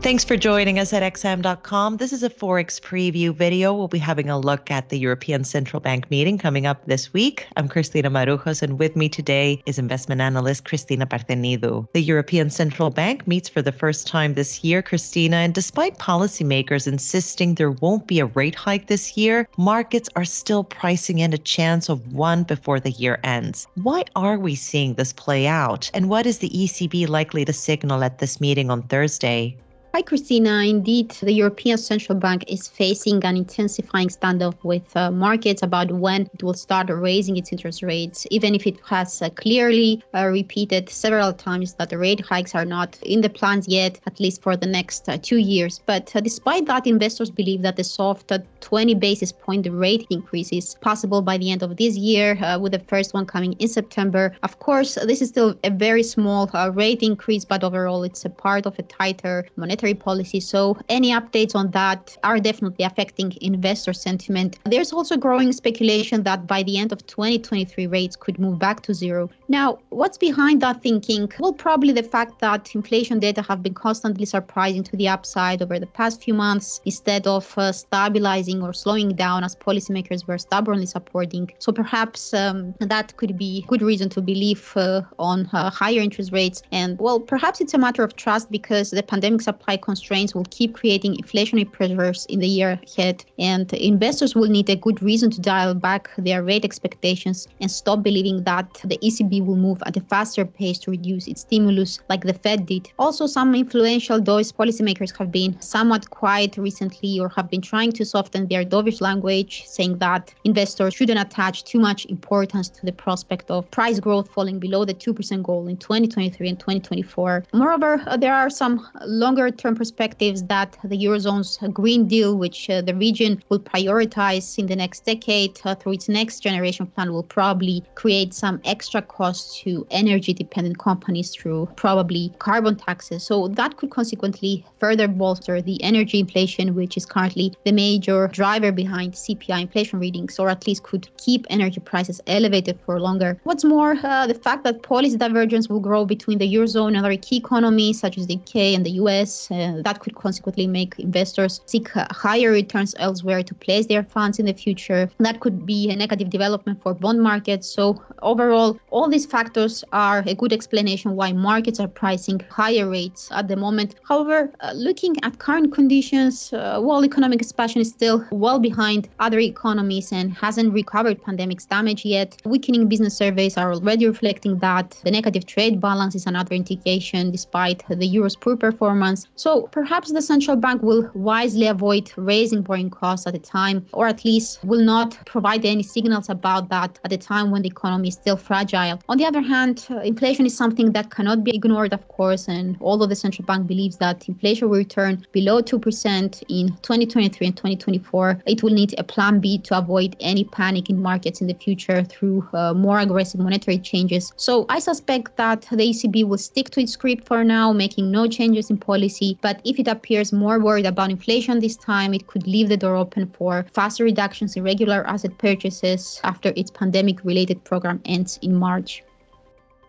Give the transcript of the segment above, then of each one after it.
Thanks for joining us at xm.com. This is a Forex Preview video. We'll be having a look at the European Central Bank meeting coming up this week. I'm Cristina Marujos, and with me today is investment analyst Cristina Parthenidu. The European Central Bank meets for the first time this year, Cristina, and despite policymakers insisting there won't be a rate hike this year, markets are still pricing in a chance of one before the year ends. Why are we seeing this play out? And what is the ECB likely to signal at this meeting on Thursday? Hi, Christina. Indeed, the European Central Bank is facing an intensifying standoff with markets about when it will start raising its interest rates, even if it has clearly repeated several times that the rate hikes are not in the plans yet, at least for the next 2 years. But despite that, investors believe that the soft 20 basis point rate increase is possible by the end of this year, with the first one coming in September. Of course, this is still a very small rate increase, but overall it's a part of a tighter monetary policy. So any updates on that are definitely affecting investor sentiment. There's also growing speculation that by the end of 2023, rates could move back to zero. Now, what's behind that thinking? Well, probably the fact that inflation data have been constantly surprising to the upside over the past few months, instead of stabilizing or slowing down as policymakers were stubbornly supporting. So perhaps that could be good reason to believe on higher interest rates. And well, perhaps it's a matter of trust because the pandemic supply constraints will keep creating inflationary pressures in the year ahead, and investors will need a good reason to dial back their rate expectations and stop believing that the ECB will move at a faster pace to reduce its stimulus like the Fed did. Also, some influential dovish policymakers have been somewhat quiet recently or have been trying to soften their dovish language, saying that investors shouldn't attach too much importance to the prospect of price growth falling below the 2% goal in 2023 and 2024. Moreover, there are some longer-term perspectives that the Eurozone's Green Deal, which the region will prioritize in the next decade through its next generation plan, will probably create some extra costs to energy-dependent companies through probably carbon taxes. So that could consequently further bolster the energy inflation, which is currently the major driver behind CPI inflation readings, or at least could keep energy prices elevated for longer. What's more, the fact that policy divergence will grow between the Eurozone and other key economies such as the UK and the US, that could consequently make investors seek higher returns elsewhere to place their funds in the future. That could be a negative development for bond markets. So overall, all these factors are a good explanation why markets are pricing higher rates at the moment. However, looking at current conditions, while economic expansion is still well behind other economies and hasn't recovered pandemic's damage yet, weakening business surveys are already reflecting that. The negative trade balance is another indication despite the euro's poor performance. So perhaps the central bank will wisely avoid raising borrowing costs at a time, or at least will not provide any signals about that at a time when the economy is still fragile. On the other hand, inflation is something that cannot be ignored, of course, and although the central bank believes that inflation will return below 2% in 2023 and 2024, it will need a plan B to avoid any panic in markets in the future through more aggressive monetary changes. So I suspect that the ECB will stick to its script for now, making no changes in policy. But if it appears more worried about inflation this time, it could leave the door open for faster reductions in regular asset purchases after its pandemic-related program ends in March.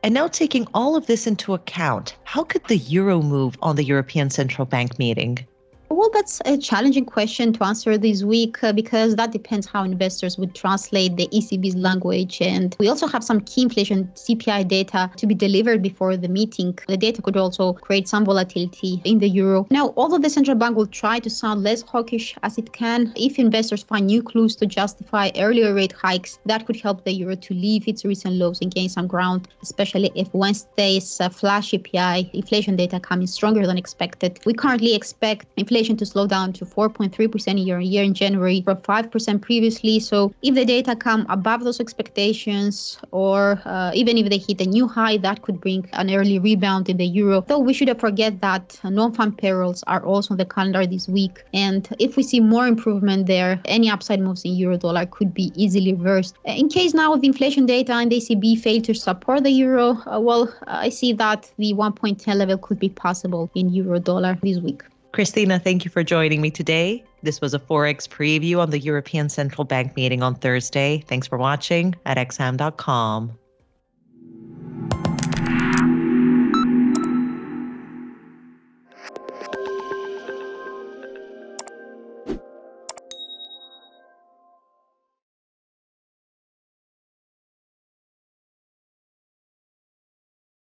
And now, taking all of this into account, how could the euro move on the European Central Bank meeting? Well, that's a challenging question to answer this week because that depends how investors would translate the ECB's language. And we also have some key inflation CPI data to be delivered before the meeting. The data could also create some volatility in the euro. Now, although the central bank will try to sound less hawkish as it can, if investors find new clues to justify earlier rate hikes, that could help the euro to leave its recent lows and gain some ground, especially if Wednesday's flash CPI inflation data come in stronger than expected. We currently expect inflation to slow down to 4.3% year-on-year in January from 5% previously. So if the data come above those expectations, or even if they hit a new high, that could bring an early rebound in the euro. Though we shouldn't forget that non-farm payrolls are also on the calendar this week. And if we see more improvement there, any upside moves in euro dollar could be easily reversed. In case now the inflation data and the ECB fail to support the euro, I see that the 1.10 level could be possible in euro dollar this week. Cristina, thank you for joining me today. This was a Forex Preview on the European Central Bank meeting on Thursday. Thanks for watching at xm.com.